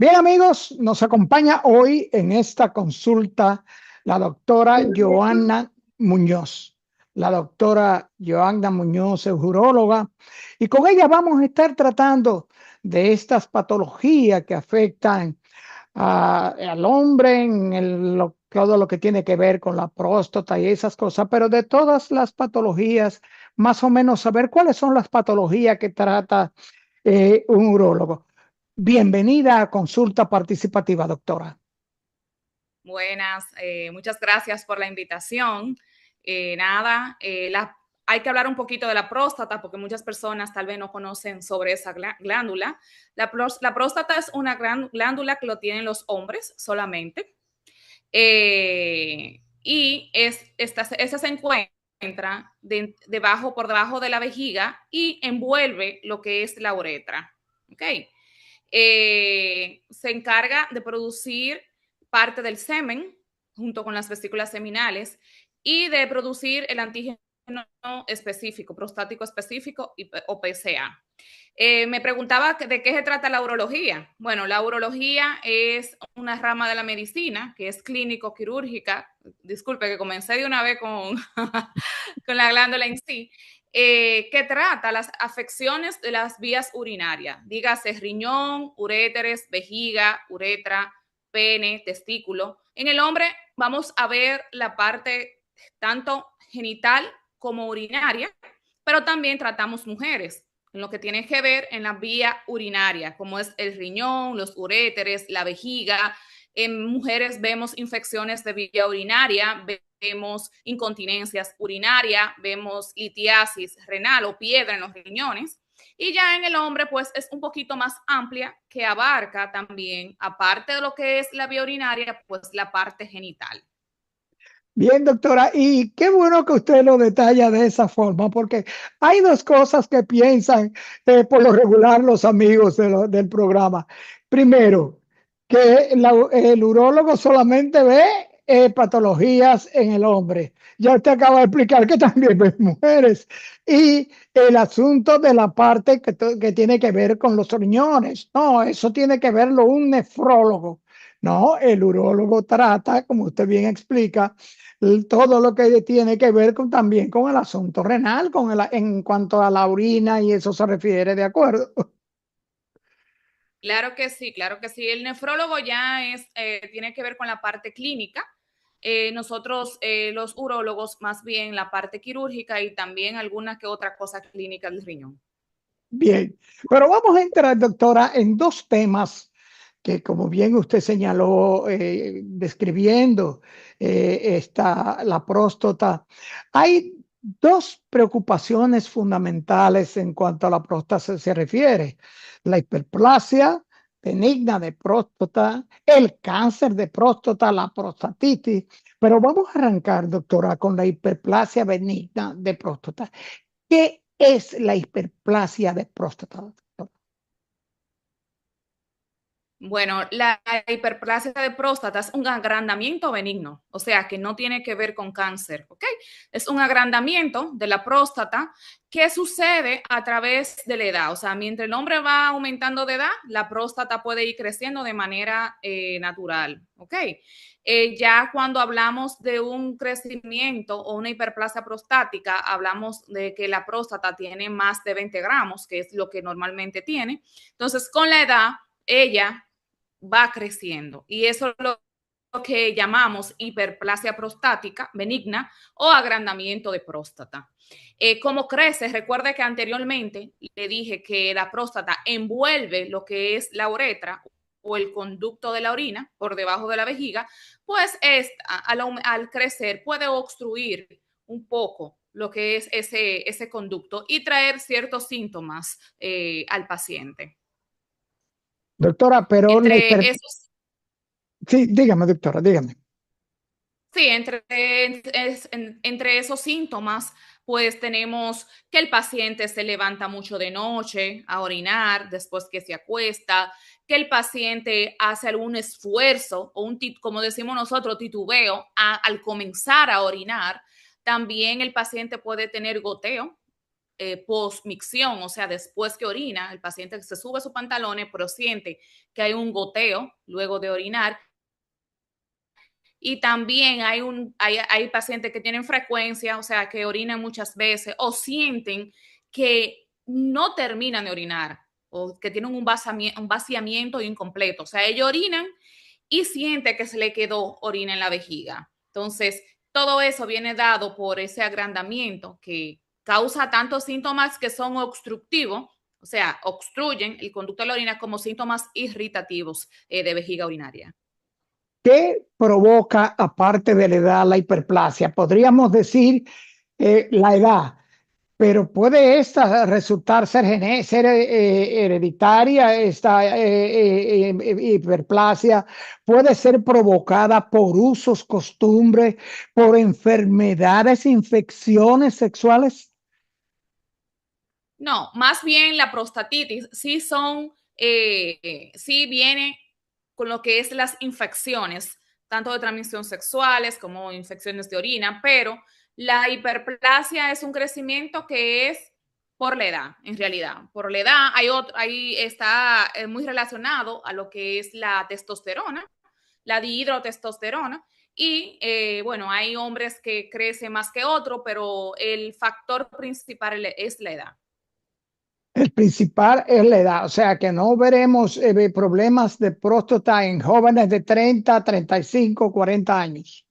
Bien, amigos, nos acompaña hoy en esta consulta la doctora Joanna Muñoz. La doctora Joanna Muñoz es uróloga y con ella vamos a estar tratando de estas patologías que afectan al hombre en todo lo que tiene que ver con la próstata y esas cosas, pero de todas las patologías, más o menos saber cuáles son las patologías que trata un urólogo. Bienvenida a Consulta Participativa, doctora. Buenas, muchas gracias por la invitación. Nada, hay que hablar un poquito de la próstata porque muchas personas tal vez no conocen sobre esa glándula. La próstata es una glándula que lo tienen los hombres solamente esta se encuentra por debajo de la vejiga y envuelve lo que es la uretra. ¿Okay? Se encarga de producir parte del semen junto con las vesículas seminales y de producir el antígeno específico, prostático específico o PSA. Me preguntaba de qué se trata la urología. Bueno, la urología es una rama de la medicina que es clínico-quirúrgica. Disculpe que comencé de una vez con, con la glándula en sí. Que trata las afecciones de las vías urinarias, dígase riñón, uréteres, vejiga, uretra, pene, testículo. En el hombre vamos a ver la parte tanto genital como urinaria, pero también tratamos mujeres, en lo que tiene que ver en la vía urinaria, como es el riñón, los uréteres, la vejiga. En mujeres vemos infecciones de vía urinaria, vemos incontinencias urinarias, vemos litiasis renal o piedra en los riñones. Y ya en el hombre, pues es un poquito más amplia, que abarca también, aparte de lo que es la vía urinaria, pues la parte genital. Bien, doctora, y qué bueno que usted lo detalla de esa forma, porque hay dos cosas que piensan por lo regular los amigos del programa. Primero, que el urólogo solamente ve patologías en el hombre. Ya usted acaba de explicar que también ve mujeres. Y el asunto de la parte que tiene que ver con los riñones. No, eso tiene que verlo un nefrólogo. No, el urólogo trata, como usted bien explica, todo lo que tiene que ver también con el asunto renal, en cuanto a la orina y eso se refiere, ¿de acuerdo? Claro que sí, claro que sí. El nefrólogo ya tiene que ver con la parte clínica. Nosotros, los urólogos, más bien la parte quirúrgica y también alguna que otra cosa clínica del riñón. Bien, pero vamos a entrar, doctora, en dos temas que, como bien usted señaló, describiendo la próstata. Hay dos preocupaciones fundamentales en cuanto a la próstata se refiere: la hiperplasia benigna de próstata, el cáncer de próstata, la prostatitis. Pero vamos a arrancar, doctora, con la hiperplasia benigna de próstata. ¿Qué es la hiperplasia de próstata? Bueno, la hiperplasia de próstata es un agrandamiento benigno, o sea, que no tiene que ver con cáncer, ¿ok? Es un agrandamiento de la próstata que sucede a través de la edad, o sea, mientras el hombre va aumentando de edad, la próstata puede ir creciendo de manera natural, ¿ok? Ya cuando hablamos de un crecimiento o una hiperplasia prostática, hablamos de que la próstata tiene más de 20 gramos, que es lo que normalmente tiene. Entonces, con la edad, ella va creciendo y eso es lo que llamamos hiperplasia prostática benigna o agrandamiento de próstata. ¿Cómo crece? Recuerde que anteriormente le dije que la próstata envuelve lo que es la uretra o el conducto de la orina por debajo de la vejiga, pues al crecer puede obstruir un poco lo que es ese conducto y traer ciertos síntomas al paciente. Doctora, pero Entre esos Sí, dígame, doctora, dígame. Sí, entre esos síntomas, pues tenemos que el paciente se levanta mucho de noche a orinar después que se acuesta, que el paciente hace algún esfuerzo o como decimos nosotros, titubeo al comenzar a orinar. También el paciente puede tener goteo, post-micción, o sea, después que orina, el paciente se sube sus pantalones, pero siente que hay un goteo luego de orinar. Y también hay pacientes que tienen frecuencia, o sea, que orinan muchas veces o sienten que no terminan de orinar o que tienen un vaciamiento incompleto. O sea, ellos orinan y sienten que se le quedó orina en la vejiga. Entonces, todo eso viene dado por ese agrandamiento que causa tantos síntomas que son obstructivos, o sea, obstruyen el conducto de la orina, como síntomas irritativos de vejiga urinaria. ¿Qué provoca, aparte de la edad, la hiperplasia? Podríamos decir la edad, pero puede esta resultar ser hereditaria, esta hiperplasia puede ser provocada por usos, costumbres, por enfermedades, infecciones sexuales. No, más bien la prostatitis sí viene con lo que es las infecciones, tanto de transmisión sexuales como infecciones de orina, pero la hiperplasia es un crecimiento que es por la edad, en realidad. Por la edad, ahí está muy relacionado a lo que es la testosterona, la dihidrotestosterona, y bueno, hay hombres que crecen más que otros, pero el factor principal es la edad. El principal es la edad, o sea que no veremos problemas de próstata en jóvenes de 30, 35, 40 años.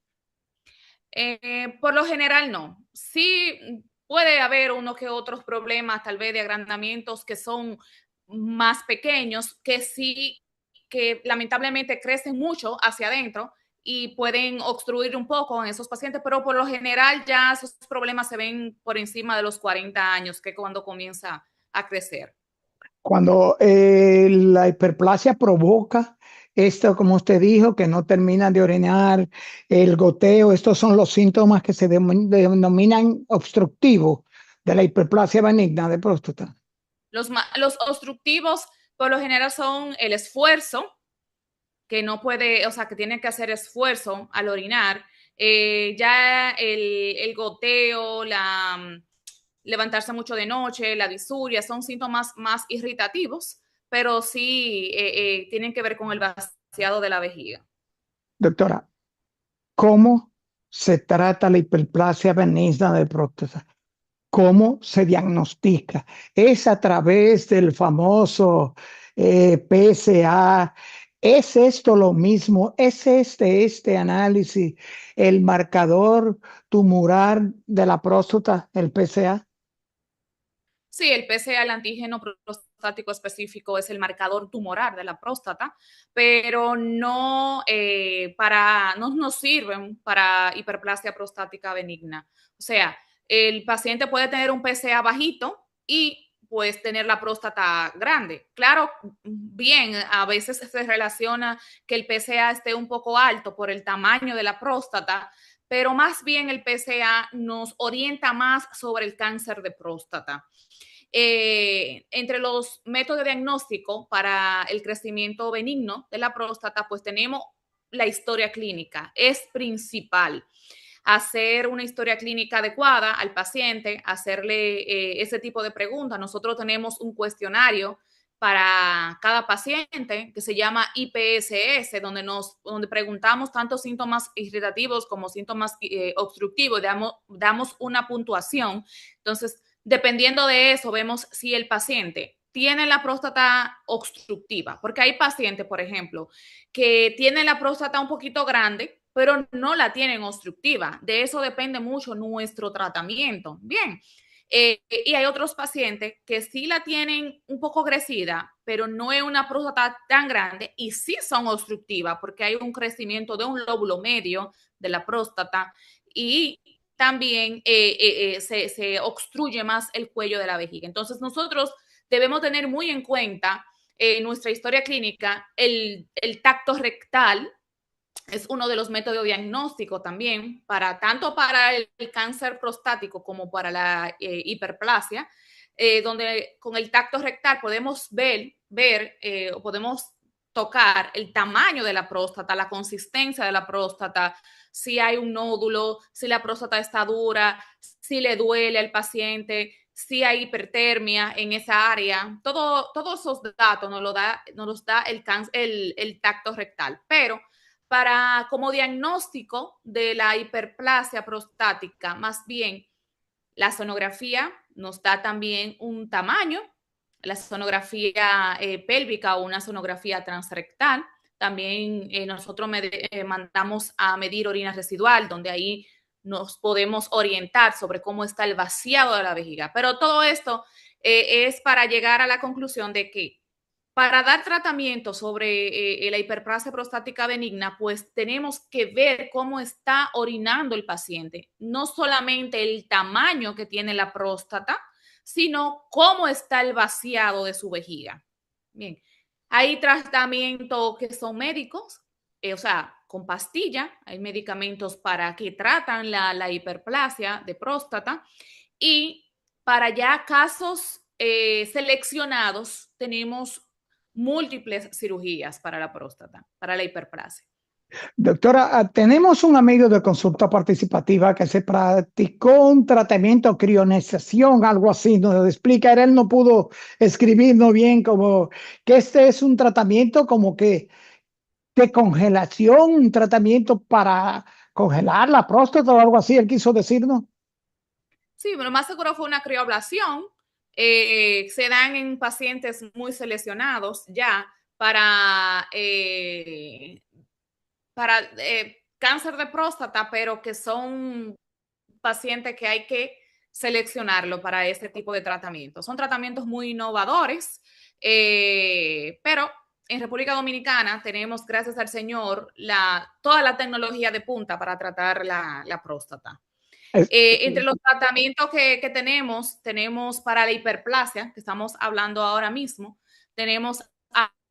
Por lo general no. Sí puede haber uno que otros problemas, tal vez de agrandamientos que son más pequeños, que lamentablemente crecen mucho hacia adentro y pueden obstruir un poco en esos pacientes, pero por lo general ya esos problemas se ven por encima de los 40 años, que es cuando comienza a crecer. Cuando la hiperplasia provoca esto, como usted dijo, que no terminan de orinar, el goteo, estos son los síntomas que se denominan obstructivos de la hiperplasia benigna de próstata. Los obstructivos por lo general son el esfuerzo, que no puede, o sea, que tiene que hacer esfuerzo al orinar, ya el goteo, levantarse mucho de noche, la disuria, son síntomas más irritativos, pero sí tienen que ver con el vaciado de la vejiga. Doctora, ¿cómo se trata la hiperplasia benigna de próstata? ¿Cómo se diagnostica? ¿Es a través del famoso PSA? ¿Es esto lo mismo? ¿Es este análisis el marcador tumoral de la próstata, el PSA? Sí, el PSA, el antígeno prostático específico, es el marcador tumoral de la próstata, pero no nos sirven para hiperplasia prostática benigna. O sea, el paciente puede tener un PSA bajito y pues tener la próstata grande. Claro, bien, a veces se relaciona que el PSA esté un poco alto por el tamaño de la próstata, pero más bien el PSA nos orienta más sobre el cáncer de próstata. Entre los métodos de diagnóstico para el crecimiento benigno de la próstata, pues tenemos la historia clínica, es principal. Hacer una historia clínica adecuada al paciente, hacerle ese tipo de preguntas. Nosotros tenemos un cuestionario para cada paciente que se llama IPSS, donde preguntamos tanto síntomas irritativos como síntomas obstructivos, damos una puntuación. Entonces, dependiendo de eso, vemos si el paciente tiene la próstata obstructiva, porque hay pacientes, por ejemplo, que tienen la próstata un poquito grande, pero no la tienen obstructiva. De eso depende mucho nuestro tratamiento. Bien. Y hay otros pacientes que sí la tienen un poco crecida, pero no es una próstata tan grande y sí son obstructivas porque hay un crecimiento de un lóbulo medio de la próstata y también se obstruye más el cuello de la vejiga. Entonces nosotros debemos tener muy en cuenta en nuestra historia clínica el tacto rectal. Es uno de los métodos diagnósticos también, tanto para el cáncer prostático como para la hiperplasia, donde con el tacto rectal podemos ver o podemos tocar el tamaño de la próstata, la consistencia de la próstata, si hay un nódulo, si la próstata está dura, si le duele al paciente, si hay hipertermia en esa área. Todos esos datos nos los da el tacto rectal. Pero como diagnóstico de la hiperplasia prostática, más bien la sonografía nos da también un tamaño, la sonografía pélvica o una sonografía transrectal. También nosotros mandamos a medir orina residual, donde ahí nos podemos orientar sobre cómo está el vaciado de la vejiga. Pero todo esto es para llegar a la conclusión de que para dar tratamiento sobre la hiperplasia prostática benigna, pues tenemos que ver cómo está orinando el paciente, no solamente el tamaño que tiene la próstata, sino cómo está el vaciado de su vejiga. Bien, hay tratamientos que son médicos, o sea, con pastilla, hay medicamentos para que tratan la hiperplasia de próstata y para ya casos seleccionados tenemos múltiples cirugías para la próstata, para la hiperplasia. Doctora, tenemos un amigo de consulta participativa que se practicó un tratamiento crionización, algo así, nos explica, él no pudo escribirnos bien, como que este es un tratamiento como que de congelación, un tratamiento para congelar la próstata o algo así, él quiso decirnos. Sí, lo más seguro fue una crioablación. Se dan en pacientes muy seleccionados ya para cáncer de próstata, pero que son pacientes que hay que seleccionarlo para este tipo de tratamientos. Son tratamientos muy innovadores, pero en República Dominicana tenemos, gracias al Señor, toda la tecnología de punta para tratar la próstata. Entre los tratamientos que tenemos para la hiperplasia, que estamos hablando ahora mismo, tenemos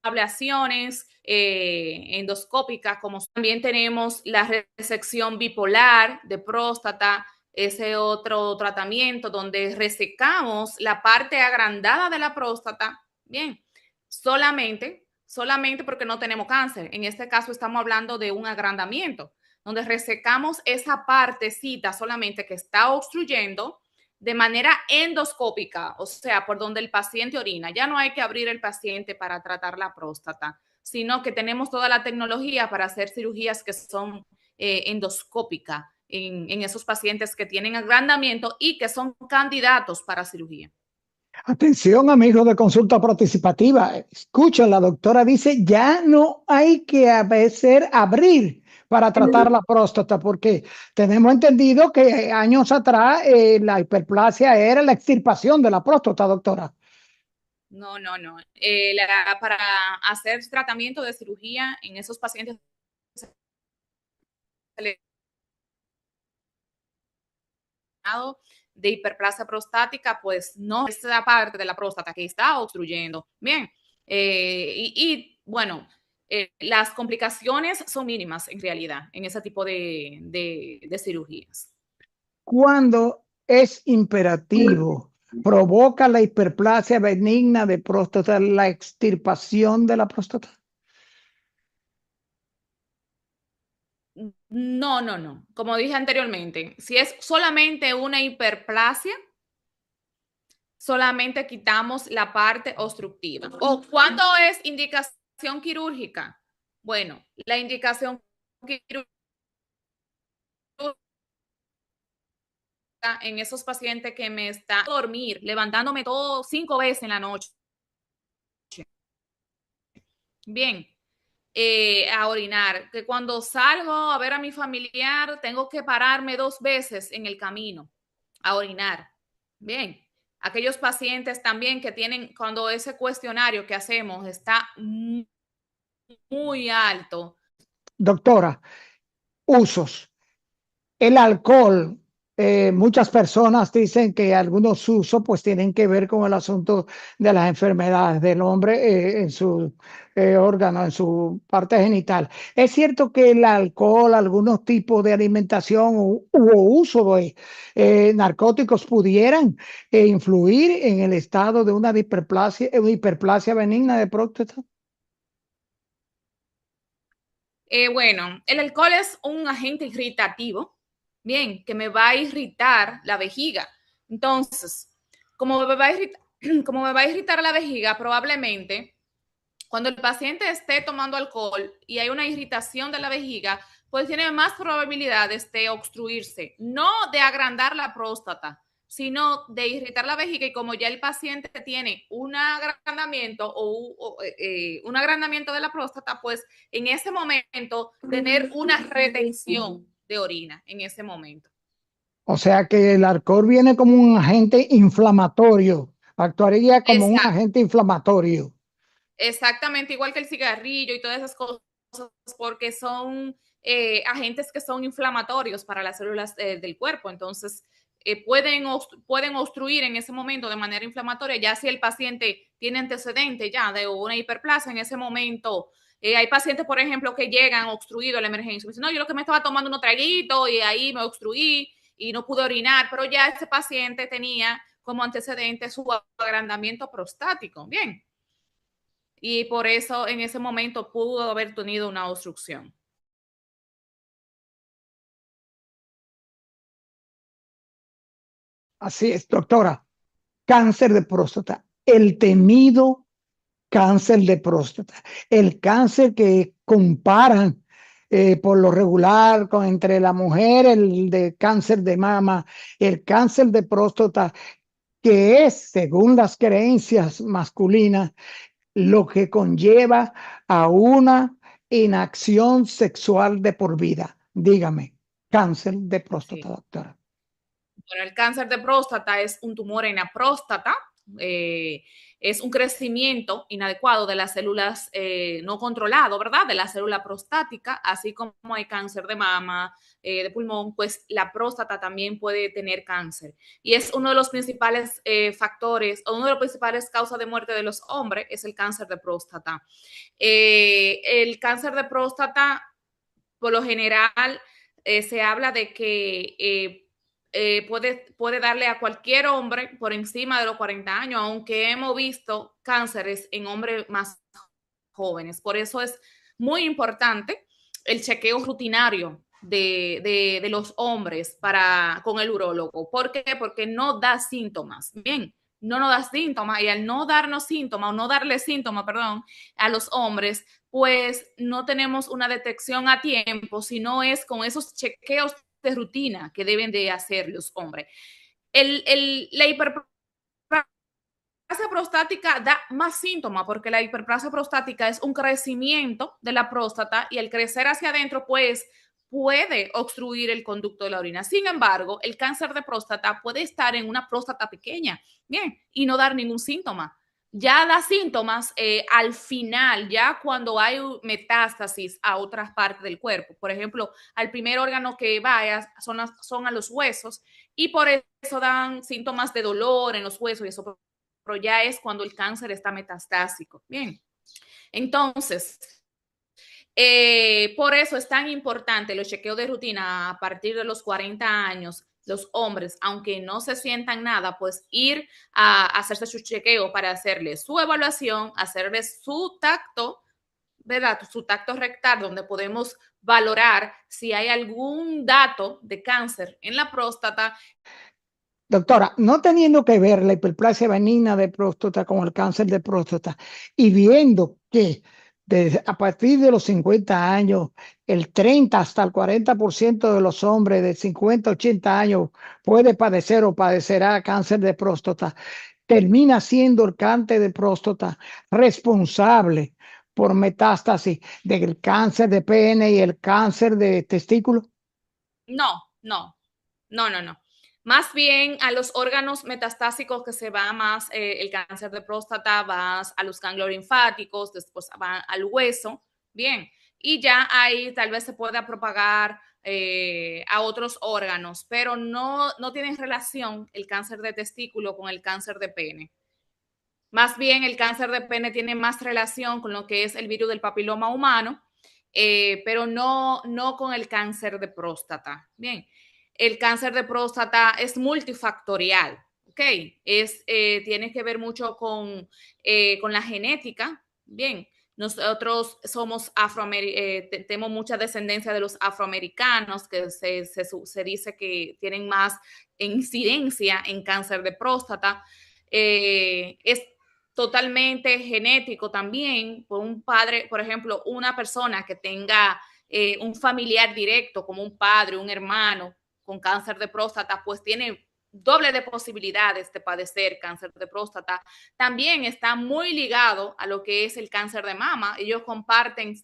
ablaciones endoscópicas, como también tenemos la resección bipolar de próstata, ese otro tratamiento donde resecamos la parte agrandada de la próstata, bien, solamente porque no tenemos cáncer. En este caso estamos hablando de un agrandamiento donde resecamos esa partecita solamente que está obstruyendo de manera endoscópica, o sea, por donde el paciente orina. Ya no hay que abrir el paciente para tratar la próstata, sino que tenemos toda la tecnología para hacer cirugías que son endoscópicas en esos pacientes que tienen agrandamiento y que son candidatos para cirugía. Atención, amigos de consulta participativa. Escuchen, la doctora dice, ya no hay que abrir para tratar la próstata, porque tenemos entendido que años atrás la hiperplasia era la extirpación de la próstata, doctora. No, no, no. Para hacer tratamiento de cirugía en esos pacientes de hiperplasia prostática, pues no es la parte de la próstata que está obstruyendo. Bien, bueno, las complicaciones son mínimas en realidad en ese tipo de cirugías. Cuando es imperativo, provoca la hiperplasia benigna de próstata, la extirpación de la próstata. No, no, no. Como dije anteriormente, si es solamente una hiperplasia, solamente quitamos la parte obstructiva. ¿O cuándo es indicación quirúrgica? Bueno, la indicación quirúrgica en esos pacientes que me están a dormir, levantándome todo 5 veces en la noche. Bien, a orinar, que cuando salgo a ver a mi familiar tengo que pararme 2 veces en el camino a orinar. Bien, aquellos pacientes también que tienen, cuando ese cuestionario que hacemos está muy alto. Doctora, usos. El alcohol, muchas personas dicen que algunos usos pues tienen que ver con el asunto de las enfermedades del hombre en su órgano, en su parte genital. ¿Es cierto que el alcohol, algunos tipos de alimentación u uso de narcóticos pudieran influir en el estado de una hiperplasia benigna de próstata? Bueno, el alcohol es un agente irritativo, bien, que me va a irritar la vejiga. Entonces, Como me va a irritar, como me va a irritar la vejiga, probablemente cuando el paciente esté tomando alcohol y hay una irritación de la vejiga, pues tiene más probabilidades de obstruirse, no de agrandar la próstata, sino de irritar la vejiga. Y como ya el paciente tiene un agrandamiento un agrandamiento de la próstata, pues en ese momento tener una retención de orina en ese momento. O sea que el alcohol viene como un agente inflamatorio, actuaría como un Exacto. agente inflamatorio. Exactamente, igual que el cigarrillo y todas esas cosas, porque son agentes que son inflamatorios para las células del cuerpo. Entonces, pueden obstruir en ese momento de manera inflamatoria, ya si el paciente tiene antecedentes ya de una hiperplasia en ese momento. Hay pacientes, por ejemplo, que llegan obstruidos a la emergencia. Dicen, no, yo lo que me estaba tomando unos traguitos y ahí me obstruí y no pude orinar, pero ya ese paciente tenía como antecedente su agrandamiento prostático. Bien, y por eso en ese momento pudo haber tenido una obstrucción. Así es, doctora. Cáncer de próstata, el temido cáncer de próstata, el cáncer que comparan por lo regular con entre la mujer, el de cáncer de mama, el cáncer de próstata, que es, según las creencias masculinas, lo que conlleva a una inacción sexual de por vida. Dígame, cáncer de próstata, Sí. doctora. Bueno, el cáncer de próstata es un tumor en la próstata, eh, es un crecimiento inadecuado de las células no controlado, ¿verdad? De la célula prostática, así como hay cáncer de mama, de pulmón, pues la próstata también puede tener cáncer. Y es uno de los principales factores, o uno de los principales causas de muerte de los hombres, es el cáncer de próstata. El cáncer de próstata, por lo general, se habla de que puede darle a cualquier hombre por encima de los 40 años, aunque hemos visto cánceres en hombres más jóvenes. Por eso es muy importante el chequeo rutinario de los hombres con el urólogo. ¿Por qué? Porque no da síntomas. Bien, no nos da síntomas, y al no darnos síntomas o no darle síntomas, perdón, a los hombres, pues no tenemos una detección a tiempo, sino es con esos chequeos de rutina que deben de hacer los hombres. La hiperplasia prostática da más síntomas porque la hiperplasia prostática es un crecimiento de la próstata y al crecer hacia adentro, pues puede obstruir el conducto de la orina. Sin embargo, el cáncer de próstata puede estar en una próstata pequeña, bien, y no dar ningún síntoma. Ya da síntomas al final, ya cuando hay metástasis a otras partes del cuerpo. Por ejemplo, al primer órgano que vaya son a los huesos, y por eso dan síntomas de dolor en los huesos y eso, pero ya es cuando el cáncer está metastásico. Bien, entonces, por eso es tan importante los chequeos de rutina a partir de los 40 años. Los hombres, aunque no se sientan nada, pues ir a hacerse su chequeo para hacerle su evaluación, hacerle su tacto, ¿verdad? Su tacto rectal, donde podemos valorar si hay algún dato de cáncer en la próstata. Doctora, no teniendo que ver la hiperplasia benigna de próstata con el cáncer de próstata y viendo que a partir de los 50 años, el 30 hasta el 40% de los hombres de 50 a 80 años puede padecer o padecerá cáncer de próstata, termina siendo el cáncer de próstata responsable por metástasis del cáncer de pene y el cáncer de testículo. No, no, no, no, no. Más bien a los órganos metastásicos que se va más el cáncer de próstata, va a los ganglios linfáticos, después va al hueso, bien, y ya ahí tal vez se pueda propagar a otros órganos, pero no tiene relación el cáncer de testículo con el cáncer de pene. Más bien el cáncer de pene tiene más relación con lo que es el virus del papiloma humano, pero no con el cáncer de próstata. Bien, el cáncer de próstata es multifactorial, ¿ok? Tiene que ver mucho con la genética. Bien, nosotros somos tenemos mucha descendencia de los afroamericanos, que se dice que tienen más incidencia en cáncer de próstata. Es totalmente genético también. Por un padre, por ejemplo, una persona que tenga un familiar directo, como un padre, un hermano con cáncer de próstata, pues tiene doble de posibilidades de padecer cáncer de próstata. También está muy ligado a lo que es el cáncer de mama. Ellos comparten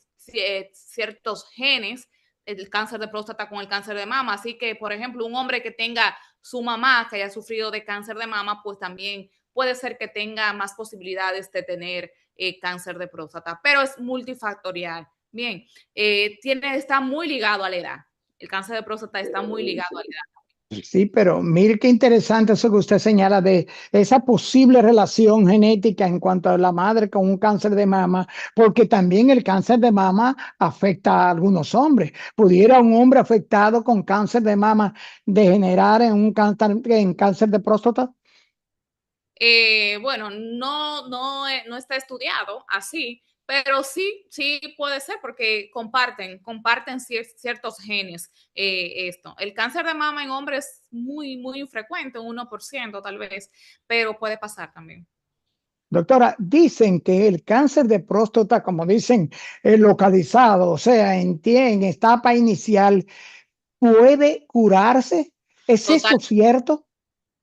ciertos genes, el cáncer de próstata con el cáncer de mama. Así que, por ejemplo, un hombre que tenga su mamá que haya sufrido de cáncer de mama, pues también puede ser que tenga más posibilidades de tener cáncer de próstata, pero es multifactorial. Bien, está muy ligado a la edad. El cáncer de próstata está muy ligado a la edad. Sí, pero mire qué interesante eso que usted señala de esa posible relación genética en cuanto a la madre con un cáncer de mama, porque también el cáncer de mama afecta a algunos hombres. ¿Pudiera un hombre afectado con cáncer de mama degenerar en un cáncer de próstata? Bueno, no está estudiado así, pero sí puede ser porque comparten ciertos genes esto. El cáncer de mama en hombres es muy infrecuente, un 1% tal vez, pero puede pasar también. Doctora, dicen que el cáncer de próstata, como dicen, localizado, o sea, en etapa inicial, puede curarse. ¿Es Total, esto cierto?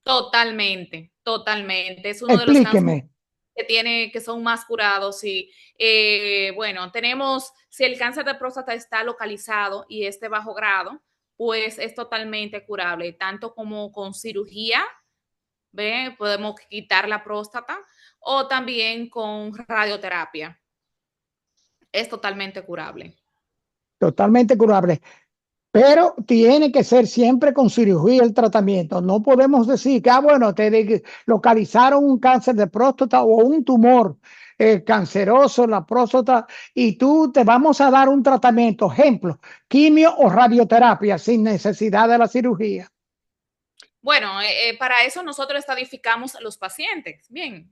totalmente. Es uno de los cánceres Explíqueme. que son más curados. Y bueno, si el cáncer de próstata está localizado y es de bajo grado, pues es totalmente curable, tanto como con cirugía, ¿ve? Podemos quitar la próstata, o también con radioterapia. Es totalmente curable. Totalmente curable. Pero tiene que ser siempre con cirugía el tratamiento. No podemos decir que, bueno, localizaron un cáncer de próstata o un tumor canceroso en la próstata y tú te vamos a dar un tratamiento, ejemplo, quimio o radioterapia sin necesidad de la cirugía. Bueno, para eso nosotros estadificamos a los pacientes. Bien,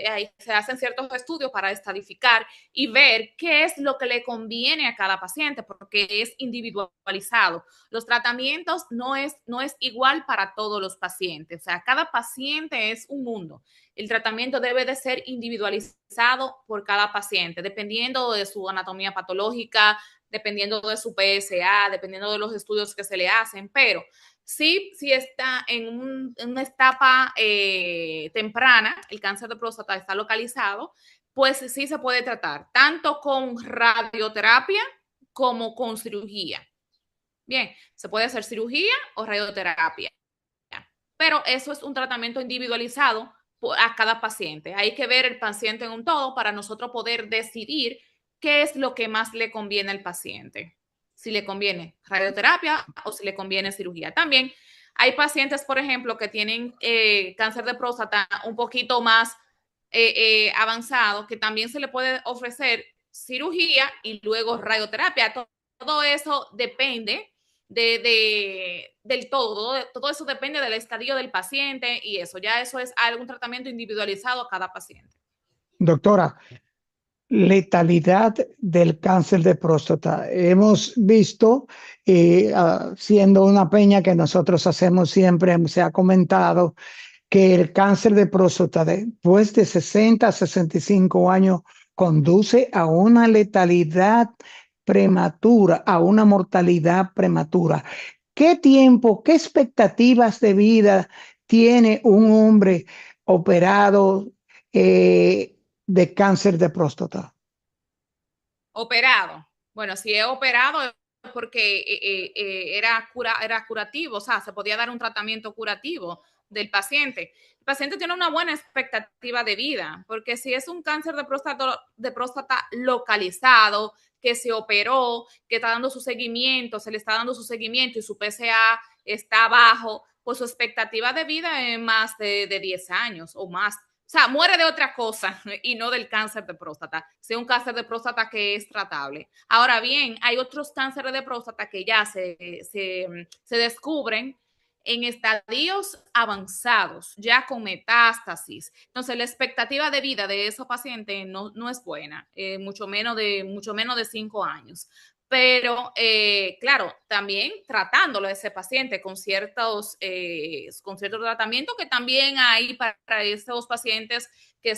ahí se hacen ciertos estudios para estadificar y ver qué es lo que le conviene a cada paciente, porque es individualizado. Los tratamientos no es igual para todos los pacientes. O sea, cada paciente es un mundo. El tratamiento debe de ser individualizado por cada paciente, dependiendo de su anatomía patológica, dependiendo de su PSA, dependiendo de los estudios que se le hacen, pero sí está en una etapa temprana, el cáncer de próstata está localizado, pues sí se puede tratar, tanto con radioterapia como con cirugía. Bien, se puede hacer cirugía o radioterapia, pero eso es un tratamiento individualizado a cada paciente. Hay que ver el paciente en un todo para nosotros poder decidir qué es lo que más le conviene al paciente. Si le conviene radioterapia o si le conviene cirugía. También hay pacientes, por ejemplo, que tienen cáncer de próstata un poquito más avanzado, que también se le puede ofrecer cirugía y luego radioterapia. Todo eso depende del todo eso depende del estadio del paciente y eso es algún tratamiento individualizado a cada paciente. Doctora, letalidad del cáncer de próstata. Hemos visto, siendo una peña que nosotros hacemos siempre, se ha comentado que el cáncer de próstata después de 60 a 65 años conduce a una letalidad prematura, a una mortalidad prematura. ¿Qué tiempo, qué expectativas de vida tiene un hombre operado de cáncer de próstata? Operado. Bueno, si he operado es porque era curativo, o sea, se podía dar un tratamiento curativo del paciente. El paciente tiene una buena expectativa de vida, porque si es un cáncer de próstata localizado, que se operó, que está dando su seguimiento, se le está dando su seguimiento y su PSA está bajo, pues su expectativa de vida es más de 10 años o más. O sea, muere de otra cosa y no del cáncer de próstata. Sea un cáncer de próstata que es tratable. Ahora bien, hay otros cánceres de próstata que ya se descubren en estadios avanzados, ya con metástasis. Entonces, la expectativa de vida de esos pacientes no es buena, mucho menos de 5 años. pero claro, también tratándolo a ese paciente con cierto tratamiento que también hay para esos pacientes que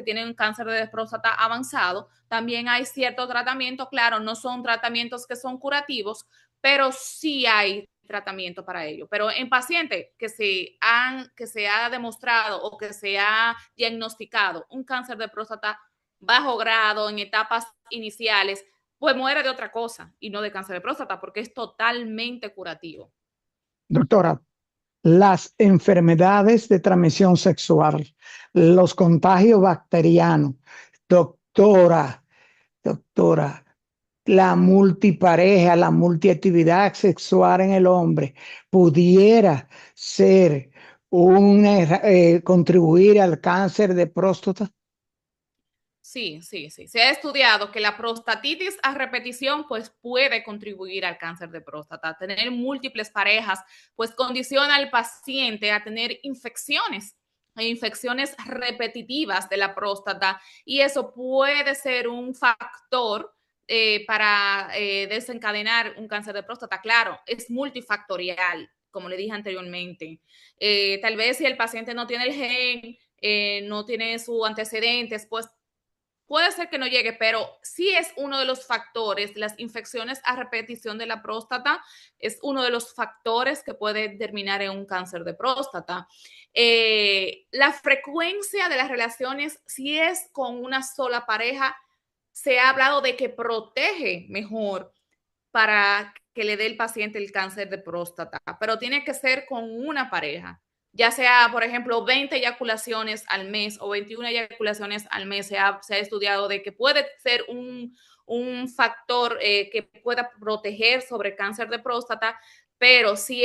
tienen cáncer de próstata avanzado, también hay cierto tratamiento, claro, no son tratamientos que son curativos, pero sí hay tratamiento para ello. Pero en pacientes que se ha demostrado o que se ha diagnosticado un cáncer de próstata bajo grado en etapas iniciales, pues muere de otra cosa y no de cáncer de próstata, porque es totalmente curativo. Doctora, las enfermedades de transmisión sexual, los contagios bacterianos, doctora, doctora, la multipareja, la multiactividad sexual en el hombre pudiera ser contribuir al cáncer de próstata. Sí, sí, sí. Se ha estudiado que la prostatitis a repetición pues puede contribuir al cáncer de próstata. Tener múltiples parejas pues condiciona al paciente a tener infecciones e infecciones repetitivas de la próstata y eso puede ser un factor para desencadenar un cáncer de próstata. Claro, es multifactorial, como le dije anteriormente. Tal vez si el paciente no tiene el gen, no tiene sus antecedentes, pues puede ser que no llegue, pero sí es uno de los factores. Las infecciones a repetición de la próstata es uno de los factores que puede terminar en un cáncer de próstata. La frecuencia de las relaciones, si es con una sola pareja, se ha hablado de que protege mejor para que le dé el paciente el cáncer de próstata, pero tiene que ser con una pareja, ya sea, por ejemplo, 20 eyaculaciones al mes o 21 eyaculaciones al mes. Se ha estudiado de que puede ser un factor que pueda proteger sobre cáncer de próstata, pero si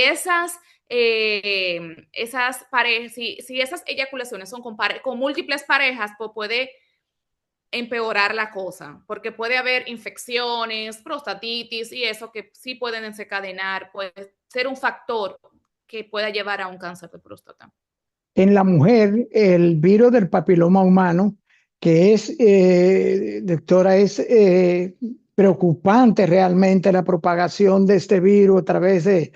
si esas eyaculaciones son con múltiples parejas, pues puede empeorar la cosa, porque puede haber infecciones, prostatitis y eso que sí pueden desencadenar, puede ser un factor que pueda llevar a un cáncer de próstata. En la mujer, el virus del papiloma humano, que es, doctora, es preocupante realmente la propagación de este virus a través de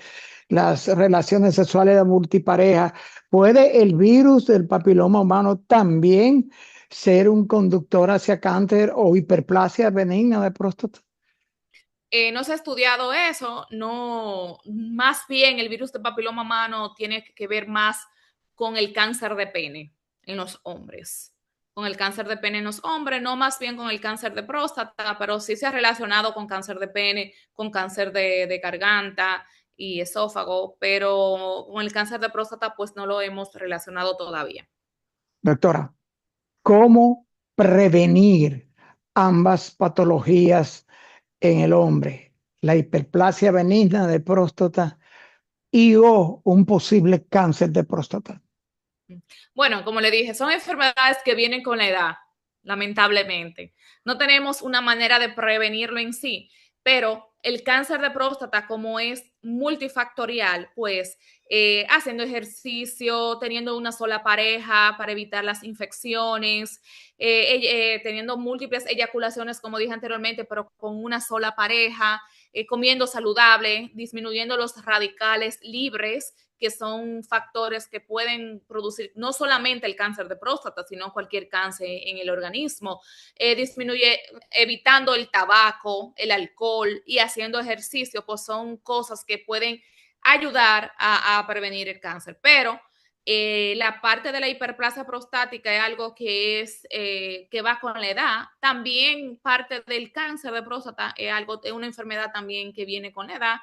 las relaciones sexuales de multipareja. ¿Puede el virus del papiloma humano también ser un conductor hacia cáncer o hiperplasia benigna de próstata? No se ha estudiado eso, no, más bien el virus de papiloma humano tiene que ver más con el cáncer de pene en los hombres, con el cáncer de pene en los hombres, no más bien con el cáncer de próstata, pero sí se ha relacionado con cáncer de pene, con cáncer de garganta y esófago, pero con el cáncer de próstata pues no lo hemos relacionado todavía. Doctora, ¿cómo prevenir ambas patologías en el hombre, la hiperplasia benigna de próstata y o un posible cáncer de próstata? Bueno, como le dije, son enfermedades que vienen con la edad, lamentablemente. No tenemos una manera de prevenirlo en sí, pero el cáncer de próstata, como es multifactorial, pues haciendo ejercicio, teniendo una sola pareja para evitar las infecciones, teniendo múltiples eyaculaciones, como dije anteriormente, pero con una sola pareja, comiendo saludable, disminuyendo los radicales libres, que son factores que pueden producir no solamente el cáncer de próstata, sino cualquier cáncer en el organismo. Disminuye, evitando el tabaco, el alcohol y haciendo ejercicio, pues son cosas que pueden ayudar a prevenir el cáncer. Pero la parte de la hiperplasia prostática es algo que va con la edad. También parte del cáncer de próstata es una enfermedad también que viene con la edad.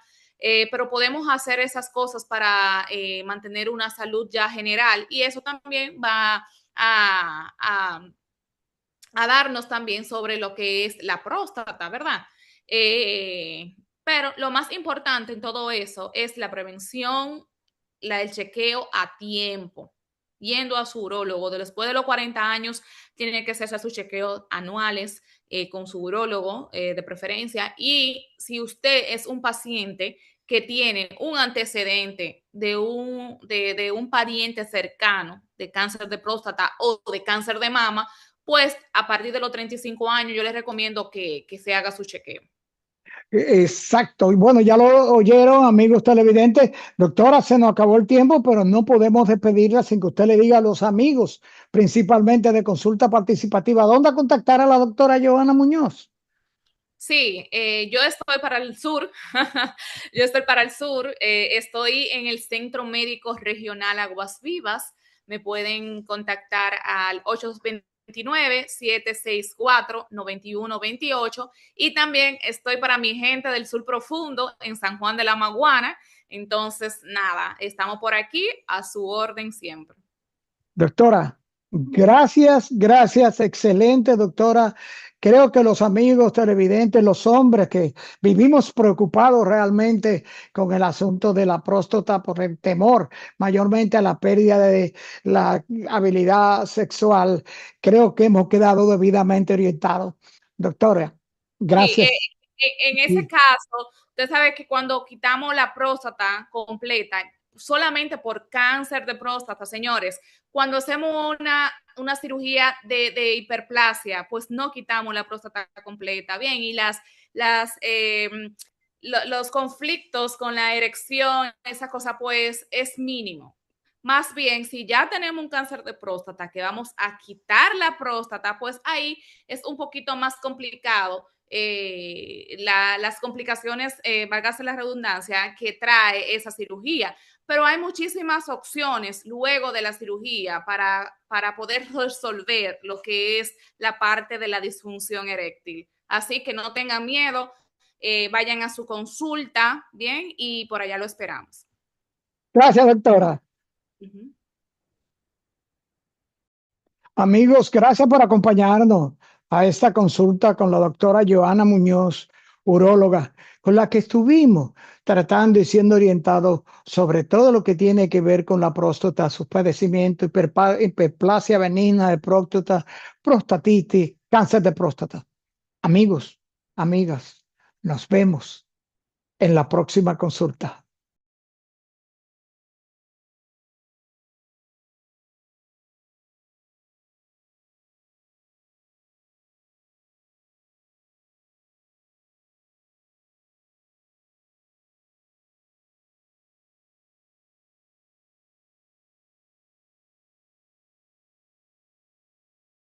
Pero podemos hacer esas cosas para mantener una salud ya general y eso también va a, a, a darnos también sobre lo que es la próstata, ¿verdad? Pero lo más importante en todo eso es la prevención, el chequeo a tiempo, yendo a su urólogo. Después de los 40 años, tiene que hacerse sus chequeos anuales con su urólogo de preferencia. Y si usted es un paciente que tiene un antecedente de un pariente cercano de cáncer de próstata o de cáncer de mama, pues a partir de los 35 años yo les recomiendo que se haga su chequeo. Exacto. Y bueno, ya lo oyeron, amigos televidentes. Doctora, se nos acabó el tiempo, pero no podemos despedirla sin que usted le diga a los amigos, principalmente de Consulta Participativa, ¿dónde contactar a la doctora Joana Muñoz? Sí, yo estoy para el sur, yo estoy para el sur, estoy en el Centro Médico Regional Aguas Vivas, me pueden contactar al 829-764-9128 y también estoy para mi gente del sur profundo en San Juan de la Maguana, entonces nada, estamos por aquí a su orden siempre. Doctora, gracias, gracias, excelente, doctora. Creo que los amigos televidentes, los hombres que vivimos preocupados realmente con el asunto de la próstata por el temor mayormente a la pérdida de la habilidad sexual, creo que hemos quedado debidamente orientados. Doctora, Sí, gracias. en ese caso, usted sabe que cuando quitamos la próstata completa, solamente por cáncer de próstata, señores, cuando hacemos una cirugía de hiperplasia, pues no quitamos la próstata completa. Bien, y las los conflictos con la erección, esa cosa, pues es mínimo. Más bien, si ya tenemos un cáncer de próstata, que vamos a quitar la próstata, pues ahí es un poquito más complicado las complicaciones, válgase la redundancia, que trae esa cirugía. Pero hay muchísimas opciones luego de la cirugía para poder resolver lo que es la parte de la disfunción eréctil. Así que no tengan miedo, vayan a su consulta, ¿bien? Y por allá lo esperamos. Gracias, doctora. Uh -huh. Amigos, gracias por acompañarnos a esta consulta con la doctora Joana Muñoz, uróloga, con la que estuvimos tratando y siendo orientados sobre todo lo que tiene que ver con la próstata, sus padecimientos, hiperplasia benigna de próstata, prostatitis, cáncer de próstata. Amigos, amigas, nos vemos en la próxima consulta.